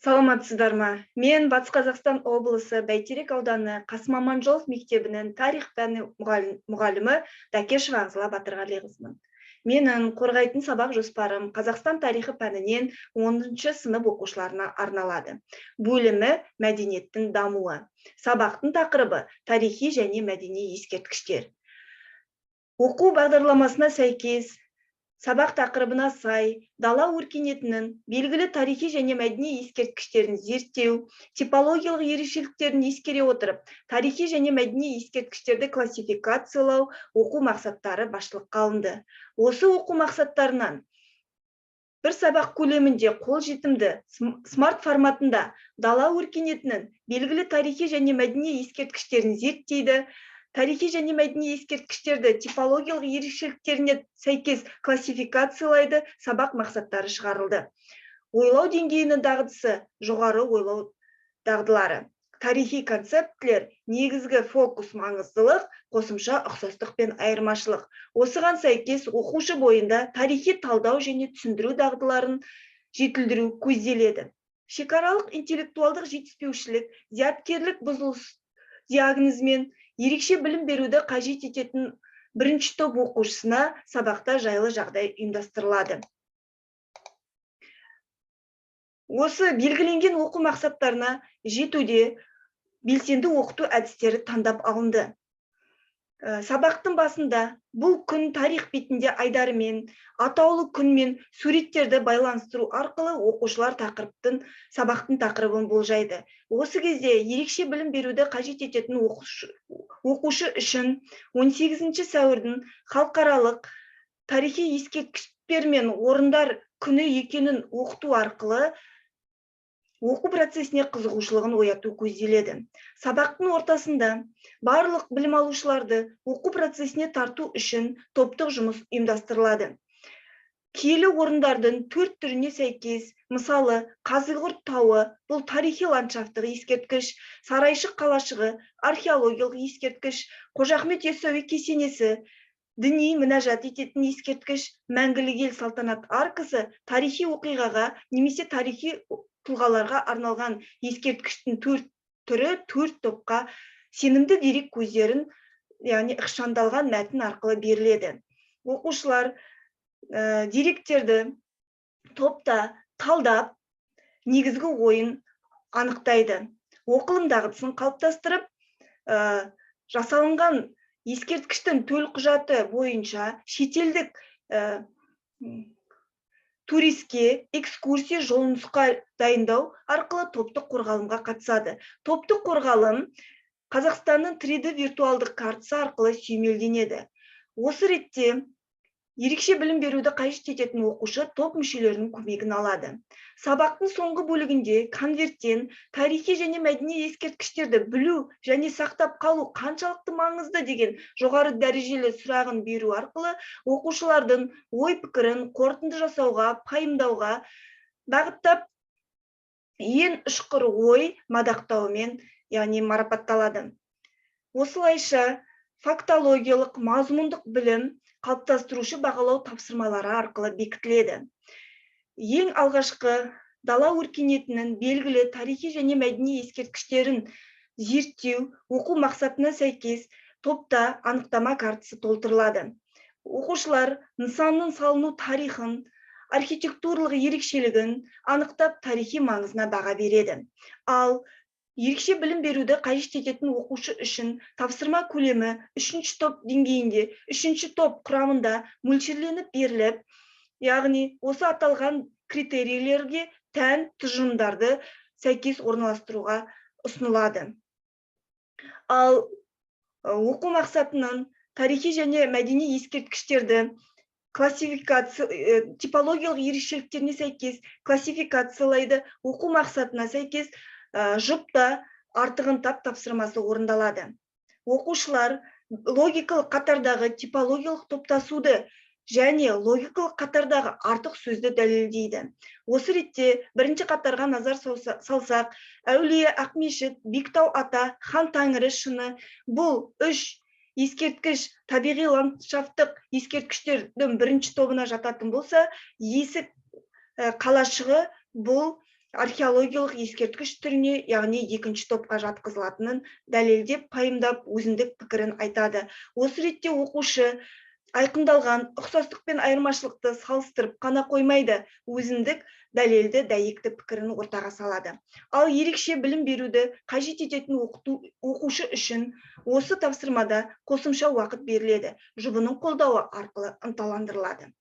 Саламатсыздар ма? Мен Батыс Қазақстан облысы Бәйтерек ауданы Қасым Аманжолов мектебінің тарих пәні мұғалімі Дәкешева Ағзыла Батырғалиқызымын. Менің қорғайтын сабақ жоспарым Қазақстан тарихы пәнінен 10-шы сынып оқушыларына арналады. Бөлімі мәдениеттің дамуы. Сабақтың тақырыбы тарихи және мәдени ескерткіштер. Оқу бағдарламасына сәйкес сабақ тақырыбына сай, дала өркениетінің белгілі тарихи және мәдени ескерткіштерін зерттеу, типологиялық ерекшеліктерін ескере отырып, тарихи және мәдени ескерткіштерді классификациялау оқу мақсаттары басшылыққа алынды. Осы оқу мақсаттарынан бір сабақ көлемінде қолжетімді смарт форматында дала өркениетінің белгілі тарихи және мәдени ескерткіштерін зерттейді, тарихи және мәдени ескерткіштерді типологиялық ерекшеліктеріне сәйкес классификациялайды, сабақ мақсаттары шығарылды. Ойлау деңгейінің дағдысы, жоғары ойлау дағдылары. Тарихи концептілер, негізгі фокус маңыздылық, қосымша ұқсастық пен айырмашылық. Осыған сәйкес оқушы бойында тарихи талдау және түсіндіру дағдыларын жетілдіру көзделеді. Шекаралық интеллектуалдық жетіспеушілік, зияткерлік бұзылыс диагнозымен ерекше білім беруді қажет ететін бірінші топ оқушысына сабақта жайлы жағдай ұйымдастырылады. Осы белгіленген оқу мақсаттарына жетуде белсенді оқыту әдістері таңдап алынды. Сабақтың басында бұл күн тарих бетінде айдарымен, атаулы күнмен суреттерді байланыстыру арқылы оқушылар сабақтың тақырыбын болжайды. Осы кезде ерекше білім беруді қажет ететін оқушы үшін 18 сәуірдің халықаралық тарихи ескерткіштер мен орындар күні екенін оқыту арқылы оқу процесіне қызығушылығын ояту көзделеді. Сабақтың ортасында барлық білім алушыларды оқу процесіне тарту үшін топтық жұмыс ұйымдастырылады. Киелі орындардың 4 түріне сәйкес, мысалы, Қазығұрт тауы бұл тарихи ландшафттық ескерткіш, Сарайшық қалашығы археологиялық ескерткіш, Қожа Ахмет Яссауи кесенесі діни мінәжат ететін ескерткіш, Мәңгілік ел салтанат аркасы тарихи оқиғаға немесе тарихи тұлғаларға арналған ескерткіштің 4 түрі 4 топқа сенімді дерек көздерін, яғни ықшамдалған мәтін арқылы беріледі. Оқушылар деректерді топта талдап, негізгі ойын анықтайды. Оқылым дағдысын қалыптастырып, жасалынған ескерткіштің төлқұжаты бойынша шетелдік туристке экскурсия жолнұсқа дайындау арқылы топтық қорғалымға қатысады. Топтық қорғалым Қазақстанның 3D виртуалдық картасы арқылы сүйемелденеді. Осы ретте ерекше білім беруді қажет ететін оқушы топ мүшелерінің көмегін алады. Сабақтың соңғы бөлігінде конверттен тарихи және мәдени ескерткіштерді білу және сақтап қалу қаншалықты маңызды деген жоғары дәрежелі сұрағын беру арқылы оқушылардың ой пікірін қорытынды жасауға, пайымдауға бағыттап, ең ұшқыр ой мадақтауымен, яғни марапатталады. Осылайша фактологиялық, мазмұндық білім қалыптастырушы бағалау тапсырмалары арқылы бекітіледі. Ең алғашқы дала өркениетінің белгілі тарихи және мәдени ескерткіштерін зерттеу оқу мақсатына сәйкес топта анықтама картасы толтырылады. Оқушылар нысанның салыну тарихын, архитектурлық ерекшелігін анықтап тарихи маңызына баға береді. Ал ерекше білім беруді қажет ететін оқушы үшін тапсырма көлемі 3-ші топ деңгейінде, 3-ші топ құрамында мөлшерленіп беріліп, яғни осы аталған критерийлерге тән тұжырымдарды сәйкес орналастыруға ұсынылады. Ал оқу мақсатынан тарихи және мәдени ескерткіштерді типологиялық ерекшеліктеріне сәйкес классификациялайды, оқу мақсатына сәйкес жұпта артығын тапсырмасы орындалады. Оқушылар логикалық қатардағы типологиялық топтасуды және логикалық қатардағы артық сөзді дәлелдейді. Осы ретте бірінші қатарға назар салсақ, Әулие Ақмешіт, Бектау ата, Хан Тәңірі шыны бұл 3 ескерткіш табиғи ландшафттық ескерткіштердің бірінші тобына жататын болса, Есік қалашығы бұл археологиялық ескерткіш түріне, яғни екінші топқа жатқызылатынын дәлелдеп, пайымдап, өзіндік пікірін айтады. Осы ретте оқушы айқындалған ұқсастық пен айырмашылықты салыстырып қана қоймайды, өзіндік дәлелді дәйекті пікірін ортаға салады. Ал ерекше білім беруді қажет ететін оқушы үшін осы тапсырмада қосымша уақыт беріледі, жұбының қолдауы арқылы ынталандырылады.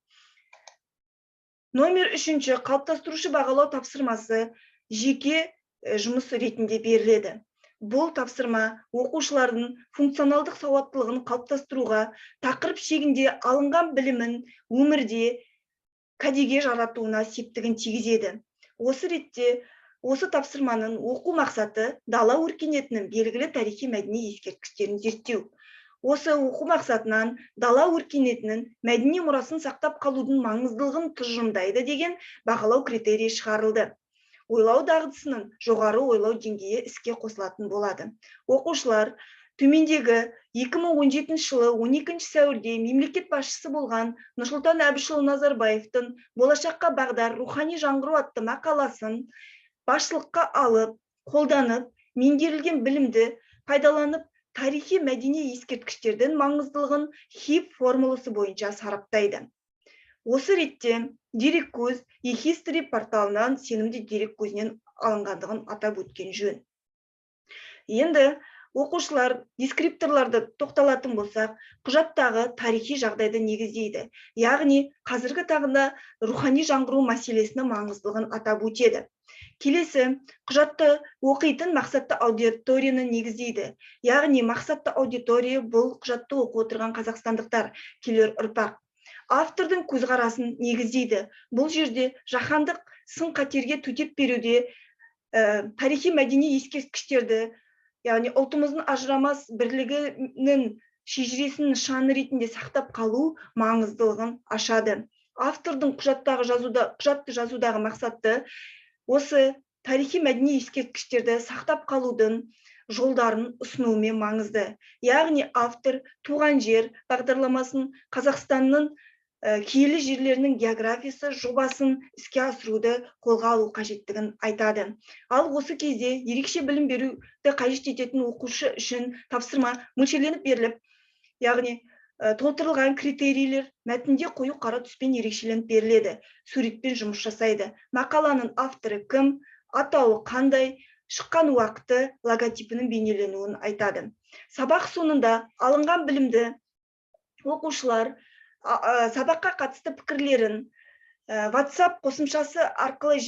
Номер 3-ші қалыптастырушы бағалау тапсырмасы жеке жұмыс ретінде беріледі. Бұл тапсырма оқушылардың функционалдық сауаттылығын қалыптастыруға, тақырып шегінде алынған білімін өмірде кәдеге жаратуына септігін тигізеді. Осы ретте осы тапсырманың оқу мақсаты дала өркениетінің белгілі тарихи мәдени ескерткіштерін зерттеу. Осы оқу мақсатынан дала өркениетінің мәдени мұрасын сақтап қалудың маңыздылығын тұжырымдайды деген бағалау критерийі шығарылды. Ойлау дағдысының жоғары ойлау деңгейі іске қосылатын болады. Оқушылар төмендегі 2017 жылы 12 сәуірде мемлекет басшысы болған Нұрсұлтан Әбішұлы Назарбаевтың болашаққа бағдар рухани жаңғыру атты мақаласын басшылыққа алып, қолданып, меңгерілген білімді пайдаланып, тарихи мәдени ескерткіштердің маңыздылығын ХИП формуласы бойынша сараптайды. Осы ретте дереккөз eHistory порталынан сенімді дереккөзінен алынғандығын атап өткен жөн. Енді оқушылар дескрипторларды тоқталатын болсақ, құжаттағы тарихи жағдайды негіздейді. Яғни, қазіргі таңда рухани жаңғыру мәселесінің маңыздылығын атап өтеді. Келесі, құжатты оқитын мақсатты аудиторияны негіздейді. Яғни, мақсатты аудитория бұл құжатты оқып отырған қазақстандықтар, келер ұрпақ. Автордың көзқарасын негіздейді. Бұл жерде жаһандық сын-қатерге төтеп беруде тарихи мәдени ескерткіштерді, яғни ұлтымыздың ажырамас бірлігінің шежіресінің нышаны ретінде сақтап қалу маңыздылығын ашады. Автордың құжатты жазудағы мақсаты осы тарихи мәдени ескерткіштерді сақтап қалудың жолдарын ұсынуымен маңызды. Яғни автор туған жер бағдарламасын Қазақстанның киелі жерлерінің географиясы жобасын іске асыруды қолға алу қажеттігін айтады. Ал осы кезде ерекше білім беруді қажет ететін оқушы үшін тапсырма мөлшерленіп беріліп, яғни толтырылған критерийлер мәтінде қою қара түспен ерекшеленіп беріледі, суретпен жұмыс жасайды. Мақаланың авторы кім, атауы қандай, шыққан уақыты, логотипінің бейнеленуін айтады. Сабақ соңында алынған білімді оқушылар сабаққа қатысты пікірлерін WhatsApp қосымшасы арқылы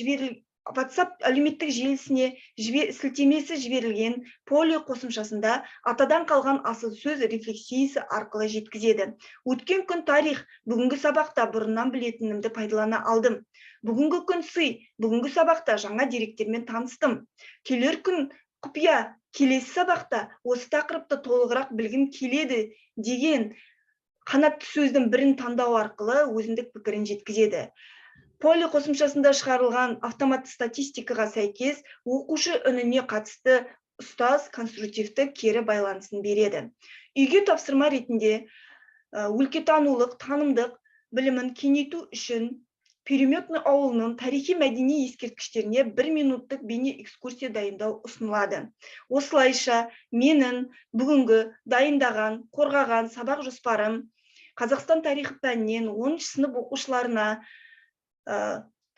WhatsApp әлеуметтік желісіне сілтемесі жіберілген поле қосымшасында атадан қалған асыл сөз рефлексиясы арқылы жеткізеді. Өткен күн тарих, бүгінгі сабақта бұрыннан білетінімді пайдалана алдым. Бүгінгі күн сый, бүгінгі сабақта жаңа деректермен таныстым. Келер күн құпия, келесі сабақта осы тақырыпты толығырақ білгім келеді деген қанатты сөздің бірін таңдау арқылы өзіндік пікірін жеткізеді. Поле қосымшасында шығарылған автоматты статистикаға сәйкес оқушы үніне қатысты ұстаз конструктивті кері байланысын береді. Үйге тапсырма ретінде өлкетанулық, танымдық білімін кеңейту үшін Переметный ауылының тарихи мәдени ескерткіштеріне 1 минуттық бейне экскурсия дайындау ұсынылады. Осылайша менің бүгінгі дайындаған, қорғаған сабақ жоспарым Қазақстан тарихы пәнінен 10 сынып оқушыларына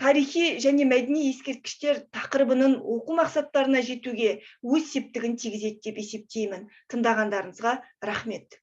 тарихи және мәдени ескерткіштер тақырыбының оқу мақсаттарына жетуге өз септігін тигізеді деп есептеймін. Тыңдағандарыңызға рахмет.